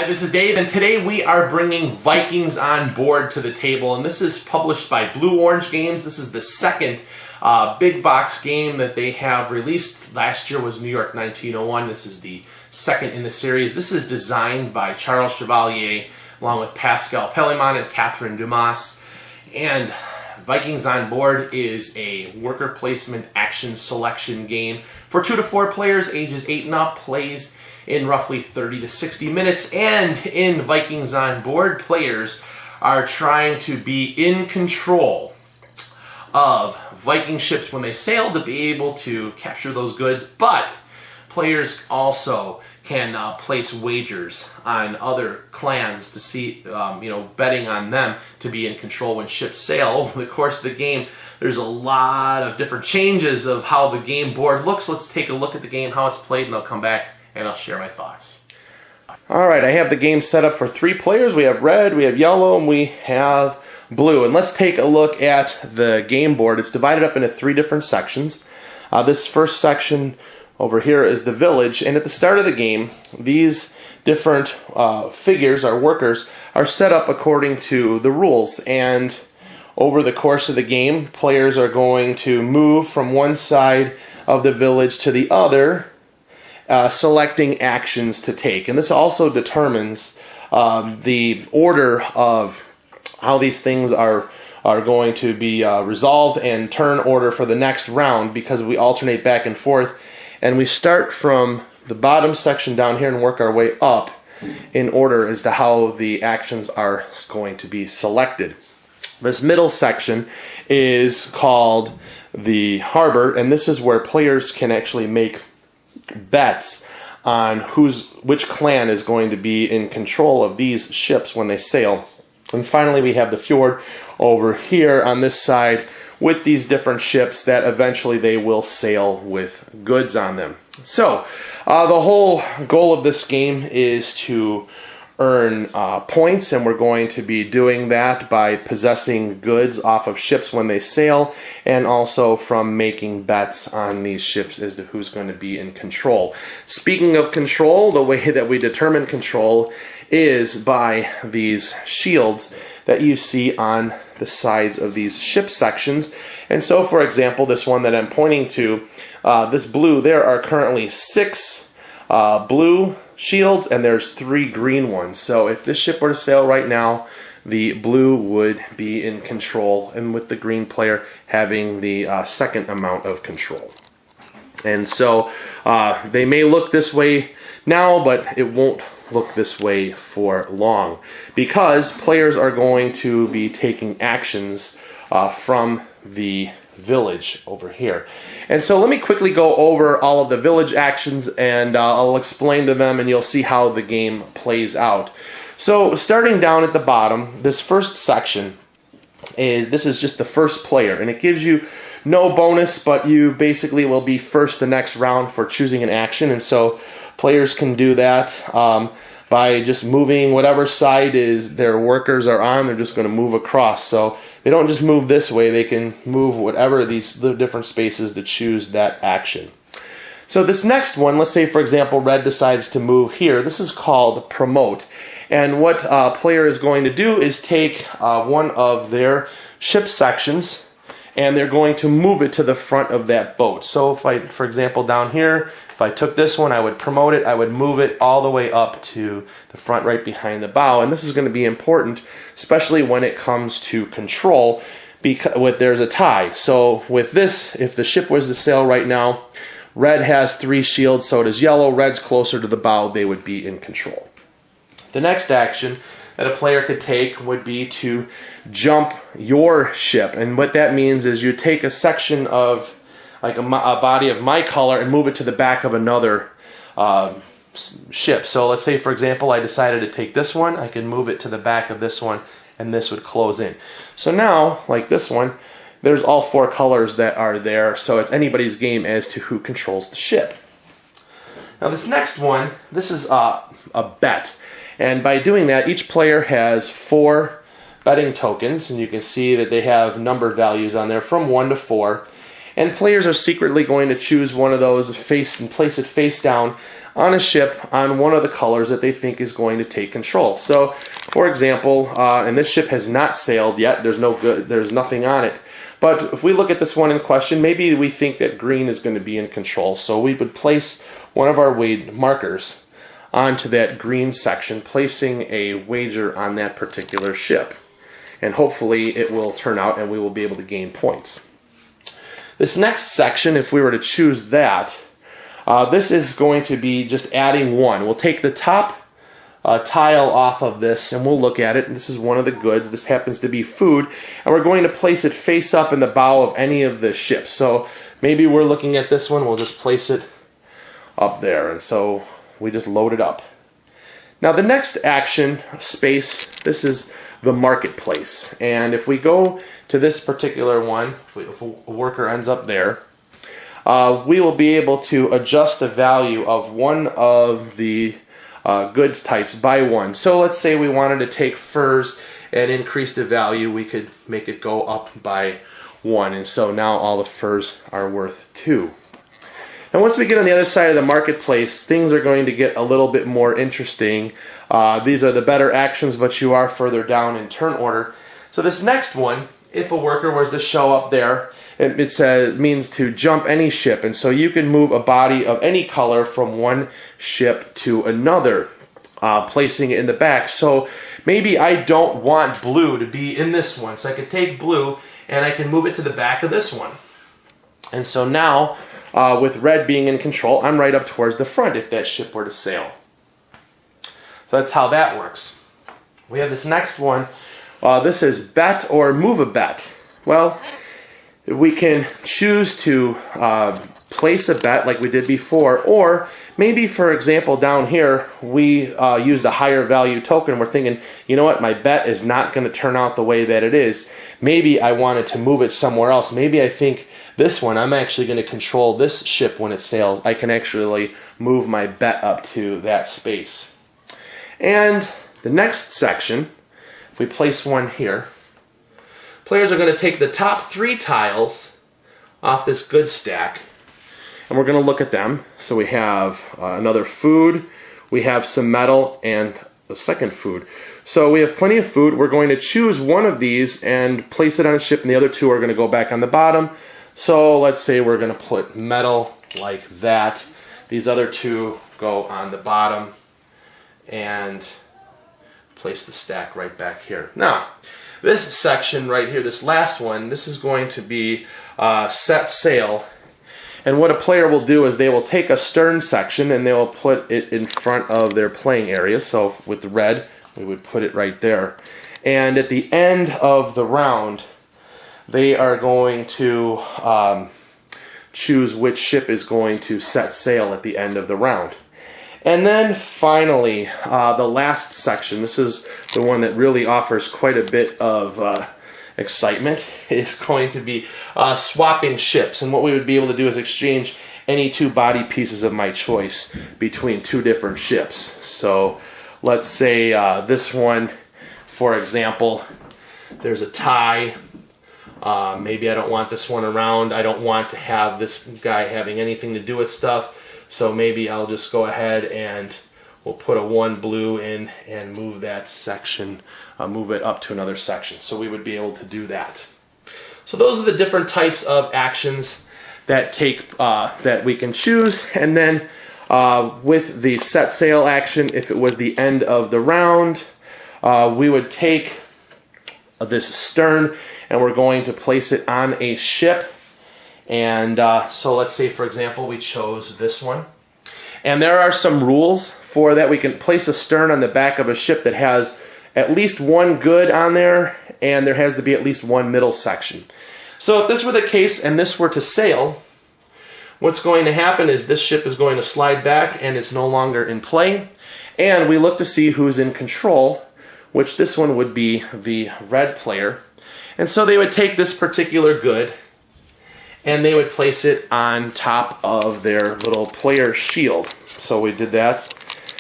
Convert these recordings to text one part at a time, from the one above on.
Hi, this is Dave, and today we are bringing Vikings on board to the table, and this is published by Blue Orange Games. This is the second big box game that they have released. Last year was New York 1901. This is the second in the series. This is designed by Charles Chevalier, along with Pascal Pellimon and Catherine Dumas. And Vikings on Board is a worker placement action selection game for 2 to 4 players, ages 8 and up, plays in roughly 30 to 60 minutes. And in Vikings on Board, players are trying to be in control of Viking ships when they sail to be able to capture those goods, but players also can place wagers on other clans to see, betting on them to be in control when ships sail. Over the course of the game, there's a lot of different changes of how the game board looks. Let's take a look at the game, how it's played, and I'll come back and I'll share my thoughts. All right, I have the game set up for 3 players. We have red, we have yellow, and we have blue. And let's take a look at the game board. It's divided up into 3 different sections. This first section over here is the village, and at the start of the game, these different figures, our workers, are set up according to the rules. And over the course of the game, players are going to move from one side of the village to the other, selecting actions to take. And this also determines the order of how these things are going to be resolved and turn order for the next round, because we alternate back and forth. And we start from the bottom section down here and work our way up in order as to how the actions are going to be selected. This middle section is called the harbor, and this is where players can actually make bets on which clan is going to be in control of these ships when they sail. And finally, we have the fjord over here on this side with these different ships that eventually they will sail with goods on them. So the whole goal of this game is to earn points, and we're going to be doing that by possessing goods off of ships when they sail, and also from making bets on these ships as to who's going to be in control. Speaking of control, the way that we determine control is by these shields that you see on the sides of these ship sections. And so, for example, this one that I'm pointing to, this blue, there are currently 6 blue shields, and there's 3 green ones. So if this ship were to sail right now, the blue would be in control, and with the green player having the second amount of control. And so they may look this way now, but it won't look this way for long, because players are going to be taking actions from the village over here. And so let me quickly go over all of the village actions, and I'll explain to them, and you'll see how the game plays out. So starting down at the bottom, this first section this is just the first player, and it gives you no bonus, but you basically will be first the next round for choosing an action. And so players can do that by just moving whatever side their workers are on. They're just going to move across. So they don't just move this way, they can move whatever the different spaces to choose that action. So this next one, let's say for example red decides to move here. This is called promote. And what a player is going to do is take one of their ship sections, and they're going to move it to the front of that boat. So if I, for example, down here, if I took this one, I would promote it, I would move it all the way up to the front right behind the bow. And this is going to be important, especially when it comes to control, because there's a tie. So with this, if the ship was to sail right now, red has 3 shields, so does yellow. Red's closer to the bow, they would be in control. The next action that a player could take would be to jump your ship. And what that means is you take a section of like a body of my color and move it to the back of another ship. So let's say, for example, I decided to take this one. I can move it to the back of this one, and this would close in. So now, like this one, there's all 4 colors that are there, so it's anybody's game as to who controls the ship. Now this next one, this is a bet. And by doing that, each player has 4 betting tokens, and you can see that they have number values on there from 1 to 4. and players are secretly going to choose one of those and place it face down on a ship on one of the colors that they think is going to take control. So, for example, and this ship has not sailed yet. There's nothing on it. But if we look at this one in question, maybe we think that green is going to be in control. So we would place one of our markers onto that green section, placing a wager on that particular ship. And hopefully it will turn out and we will be able to gain points. This next section, if we were to choose that, this is going to be just adding one. We'll take the top tile off of this and we'll look at it. And this is one of the goods. This happens to be food. And we're going to place it face up in the bow of any of the ships. So maybe we're looking at this one. We'll just place it up there. And so we just load it up. Now the next action space, this is the marketplace. And if we go to this particular one, if a worker ends up there, we will be able to adjust the value of one of the goods types by one. So let's say we wanted to take furs and increase the value, we could make it go up by 1. And so now all the furs are worth 2. And once we get on the other side of the marketplace, things are going to get a little bit more interesting. These are the better actions, but you are further down in turn order. So this next one, if a worker was to show up there, it means to jump any ship. And so you can move a body of any color from one ship to another, placing it in the back. So maybe I don't want blue to be in this one. So I could take blue and I can move it to the back of this one. And so now, with red being in control, I'm right up towards the front if that ship were to sail. So that's how that works. We have this next one. This is bet or move a bet. Well, we can choose to place a bet like we did before, or maybe, for example, down here, we used a higher value token. We're thinking, you know what, my bet is not going to turn out the way that it is. Maybe I wanted to move it somewhere else. Maybe I think this one, I'm actually going to control this ship when it sails. I can actually move my bet up to that space. And the next section, if we place one here, players are going to take the top 3 tiles off this goods stack, and we're going to look at them. So we have another food, we have some metal, and a second food. So we have plenty of food. We're going to choose one of these and place it on a ship, and the other 2 are going to go back on the bottom. So let's say we're going to put metal like that. These other 2 go on the bottom, and place the stack right back here. Now, this section right here, this last one, this is going to be set sail. And what a player will do is they will take a stern section and they will put it in front of their playing area. So with the red, we would put it right there. And at the end of the round, they are going to choose which ship is going to set sail at the end of the round. And then finally, the last section, this is the one that really offers quite a bit of excitement, is going to be swapping ships. And what we would be able to do is exchange any 2 body pieces of my choice between 2 different ships. So let's say this one, for example, there's a tie. Maybe I don't want this one around. I don't want to have this guy having anything to do with stuff. So maybe I'll just go ahead and we'll put a 1 blue in and move that section, move it up to another section. So we would be able to do that. So those are the different types of actions that that we can choose. And then with the set sail action, if it was the end of the round, we would take this stern and we're going to place it on a ship. And so let's say, for example, we chose this one. And there are some rules for that. We can place a stern on the back of a ship that has at least 1 good on there, and there has to be at least 1 middle section. So if this were the case and this were to sail, what's going to happen is this ship is going to slide back and it's no longer in play. And we look to see who's in control, which this one would be the red player. And so they would take this particular good and they would place it on top of their little player shield. So we did that.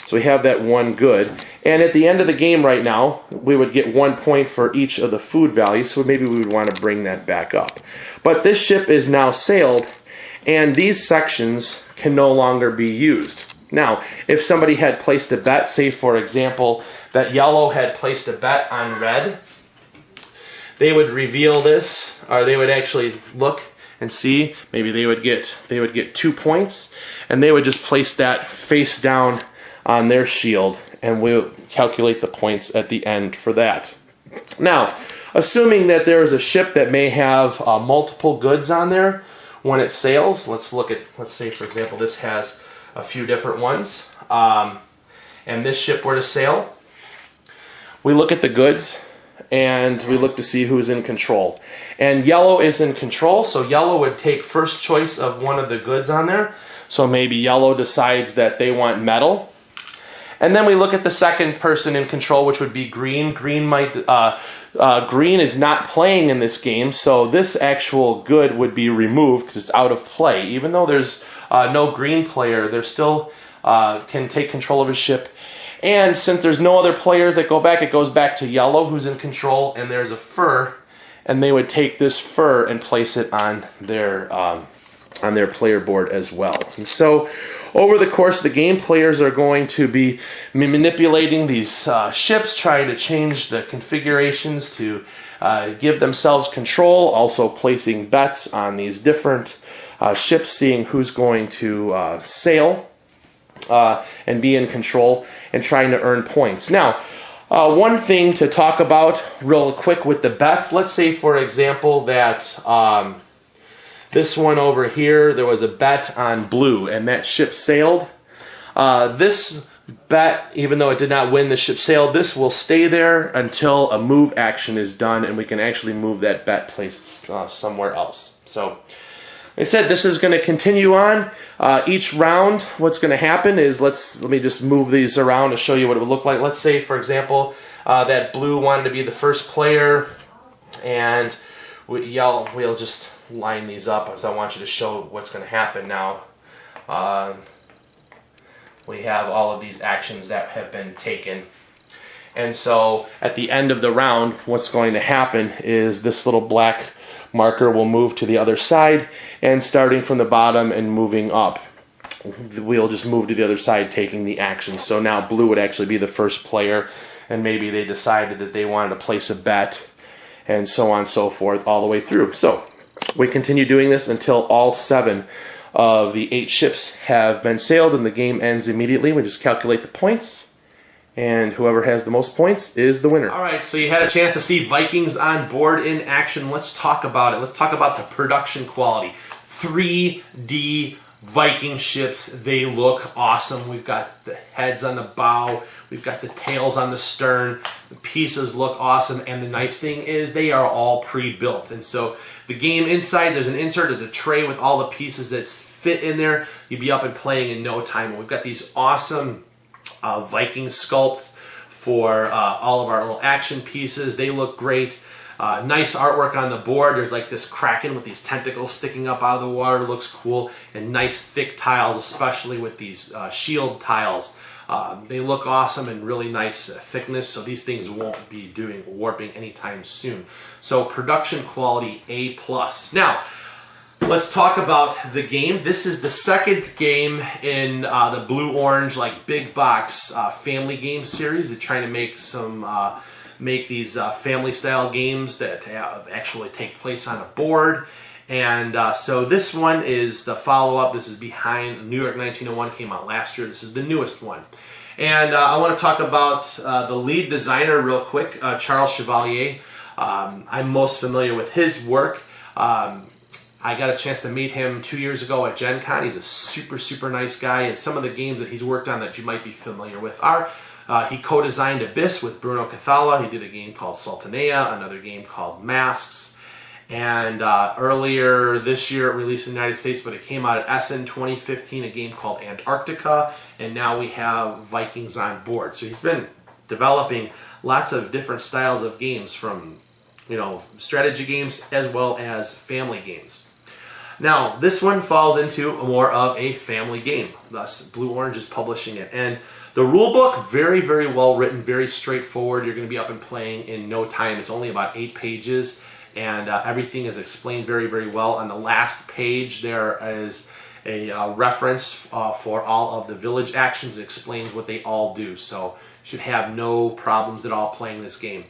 So we have that 1 good. And at the end of the game right now, we would get 1 point for each of the food values, so maybe we would want to bring that back up. But this ship is now sailed, and these sections can no longer be used. Now, if somebody had placed a bet, say for example, that yellow had placed a bet on red, they would reveal this, or they would actually look and see, maybe they would get 2 points, and they would just place that face down on their shield, and we'll calculate the points at the end for that. Now, assuming that there is a ship that may have multiple goods on there when it sails, let's say for example this has a few different ones, and this ship were to sail, we look at the goods and we look to see who's in control. And yellow is in control, so yellow would take first choice of one of the goods on there. So maybe yellow decides that they want metal. And then we look at the second person in control, which would be green. Green is not playing in this game, so this actual good would be removed because it's out of play. Even though there's no green player, there still can take control of his ship. And since there's no other players that go back, it goes back to yellow, who's in control, and there's a fur, and they would take this fur and place it on their player board as well. And so over the course of the game, players are going to be manipulating these ships, trying to change the configurations to give themselves control, also placing bets on these different ships, seeing who's going to sail and be in control, and trying to earn points. Now, one thing to talk about real quick with the bets, let's say for example that this one over here, there was a bet on blue and that ship sailed. This bet, even though it did not win, the ship sailed, this will stay there until a move action is done and we can actually move that bet place somewhere else. So like I said, this is going to continue on. Each round, what's going to happen is, let me just move these around to show you what it would look like. Let's say, for example, that blue wanted to be the first player, and we'll just line these up because I want you to show what's going to happen now. We have all of these actions that have been taken. And so at the end of the round, what's going to happen is this little black marker will move to the other side, and starting from the bottom and moving up, we'll just move to the other side taking the action. So now blue would actually be the first player, and maybe they decided that they wanted to place a bet, and so on and so forth all the way through. So we continue doing this until all 7 of the 8 ships have been sailed and the game ends immediately. We just calculate the points, and whoever has the most points is the winner. All right, so you had a chance to see Vikings on board in action. Let's talk about it. Let's talk about the production quality. 3D Viking ships, they look awesome. We've got the heads on the bow, we've got the tails on the stern, the pieces look awesome, and the nice thing is they are all pre-built. And so the game inside, there's an insert of the tray with all the pieces that fit in there. You'd be up and playing in no time. And we've got these awesome Viking sculpts for all of our little action pieces. They look great. Nice artwork on the board. There's like this kraken with these tentacles sticking up out of the water. Looks cool. And nice thick tiles, especially with these shield tiles. They look awesome and really nice thickness, so these things won't be doing warping anytime soon. So production quality A+. Now, let's talk about the game. This is the second game in the blue-orange, like big box family game series. They're trying to make these family-style games that actually take place on a board. And so this one is the follow-up. This is behind New York 1901, came out last year. This is the newest one. And I want to talk about the lead designer real quick, Charles Chevalier. I'm most familiar with his work. I got a chance to meet him 2 years ago at Gen Con. He's a super, super nice guy, and some of the games that he's worked on that you might be familiar with are, he co-designed Abyss with Bruno Cathala. He did a game called Sultanea, another game called Masks, and earlier this year it released in the United States, but it came out at Essen 2015, a game called Antarctica, and now we have Vikings on board. So he's been developing lots of different styles of games, from strategy games as well as family games. Now, this one falls into more of a family game. Thus, Blue Orange is publishing it. And the rule book, very, very well written, very straightforward. You're going to be up and playing in no time. It's only about 8 pages, and everything is explained very, very well. On the last page, there is a reference for all of the village actions. It explains what they all do. So you should have no problems at all playing this game.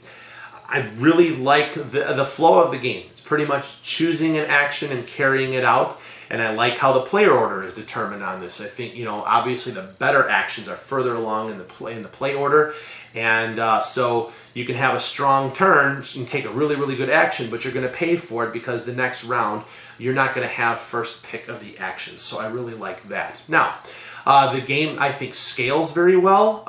I really like the flow of the game. It's pretty much choosing an action and carrying it out. And I like how the player order is determined on this. I think, obviously the better actions are further along in the play order. And so you can have a strong turn and take a really, really good action, but you're going to pay for it because the next round you're not going to have first pick of the actions. So I really like that. Now, the game, I think, scales very well.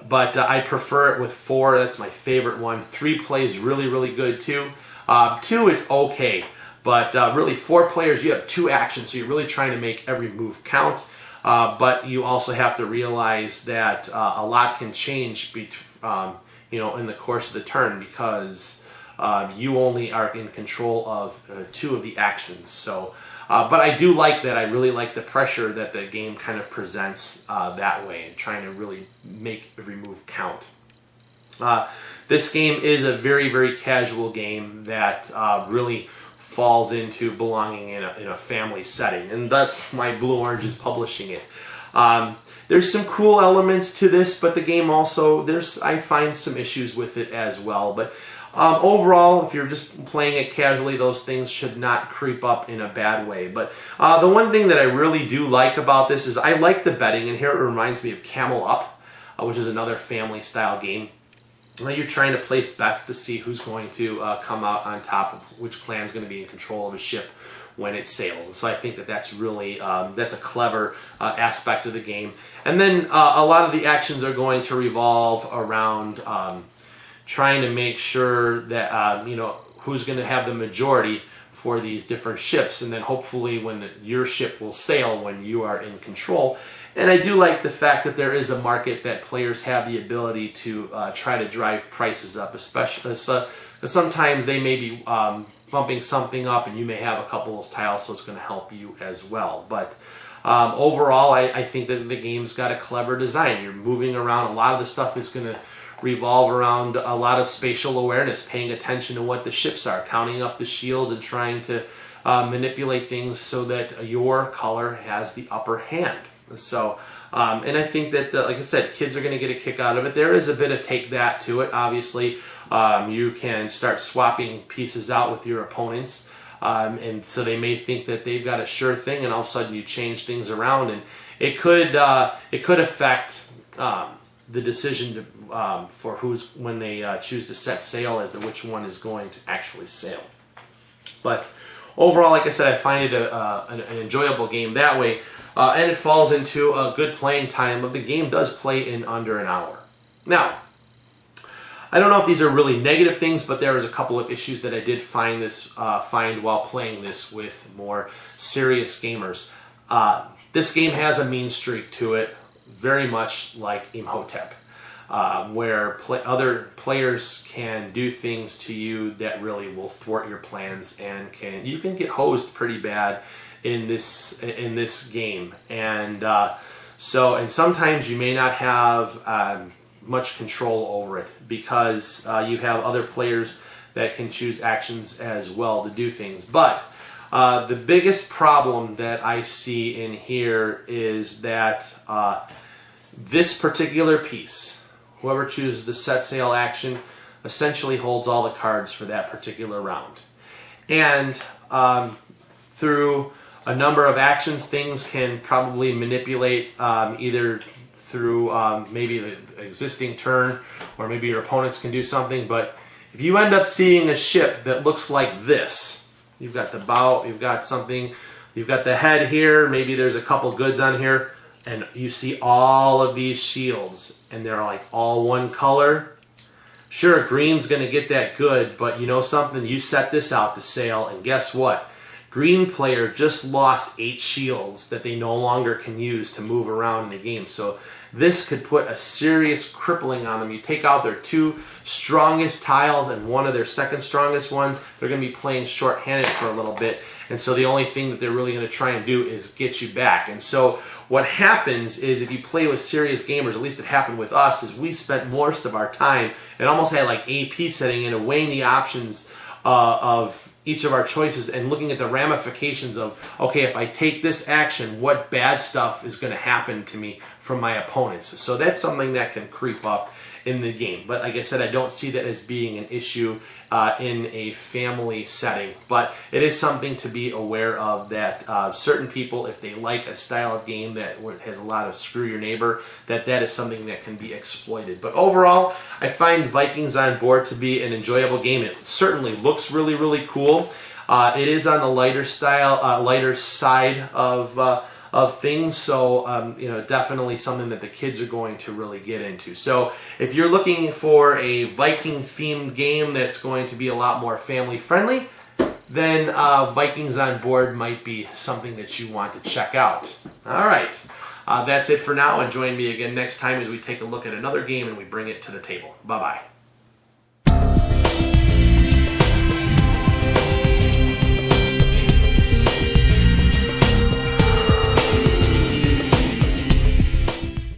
But I prefer it with 4. That's my favorite one. 3 plays really, really good too. 2, it's okay. But really, 4 players, you have 2 actions, so you're really trying to make every move count. But you also have to realize that a lot can change in the course of the turn because you only are in control of 2 of the actions. So, but I do like that. I really like the pressure that the game kind of presents that way, and trying to really make every move count. This game is a very, very casual game that really falls into belonging in a family setting, and thus my Blue Orange is publishing it. There's some cool elements to this, but the game also, I find some issues with it as well. But overall, if you're just playing it casually, those things should not creep up in a bad way. But the one thing that I really do like about this is I like the betting, and here it reminds me of Camel Up, which is another family-style game. You're trying to place bets to see who's going to come out on top, of which clan is going to be in control of a ship when it sails. And so I think that that's really that's a clever aspect of the game. And then a lot of the actions are going to revolve around trying to make sure that who's going to have the majority for these different ships, and then hopefully when your ship will sail when you are in control. And I do like the fact that there is a market that players have the ability to try to drive prices up, especially sometimes they may be bumping something up and you may have a couple of those tiles, so it's going to help you as well. But overall, I think that the game's got a clever design. You're moving around. A lot of the stuff is going to revolve around a lot of spatial awareness, paying attention to what the ships are, counting up the shields, and trying to manipulate things so that your color has the upper hand. So, and I think that, like I said, kids are going to get a kick out of it. There is a bit of take that to it. Obviously, you can start swapping pieces out with your opponents, and so they may think that they've got a sure thing, and all of a sudden you change things around, and it could affect the decision for when they choose to set sail as to which one is going to actually sail. But overall, like I said, I find it an enjoyable game that way. And it falls into a good playing time, but the game does play in under an hour. Now, I don't know if these are really negative things, but there is a couple of issues that I did find while playing this with more serious gamers. This game has a mean streak to it, very much like Imhotep, where other players can do things to you that really will thwart your plans, and you can get hosed pretty bad in this game. And and sometimes you may not have much control over it because you have other players that can choose actions as well to do things. But the biggest problem that I see in here is that this particular piece, whoever chooses the set sail action, essentially holds all the cards for that particular round. And through a number of actions, things can probably manipulate either through maybe the existing turn, or maybe your opponents can do something. But if you end up seeing a ship that looks like this, you've got the bow, you've got something, you've got the head here, maybe there's a couple goods on here, and you see all of these shields, and they're like all one color. Sure, green's going to get that good, but you know something? You set this out to sail, and guess what? green player just lost 8 shields that they no longer can use to move around in the game. So this could put a serious crippling on them. You take out their 2 strongest tiles and one of their second strongest ones, they're going to be playing short-handed for a little bit. And so the only thing that they're really going to try and do is get you back. And so what happens is if you play with serious gamers, at least it happened with us, is we spent most of our time and almost had like AP setting in and weighing the options of each of our choices and looking at the ramifications of, okay, if I take this action, what bad stuff is going to happen to me from my opponents. So that's something that can creep up in the game. But like I said, I don't see that as being an issue in a family setting. But it is something to be aware of, that certain people, if they like a style of game that has a lot of screw your neighbor, that is something that can be exploited. But overall, I find Vikings on Board to be an enjoyable game. It certainly looks really, really cool. It is on the lighter side of things, so you know, definitely something that the kids are going to really get into. So if you're looking for a Viking themed game that's going to be a lot more family friendly, then Vikings on Board might be something that you want to check out. All right, that's it for now, and join me again next time as we take a look at another game and we bring it to the table. Bye bye.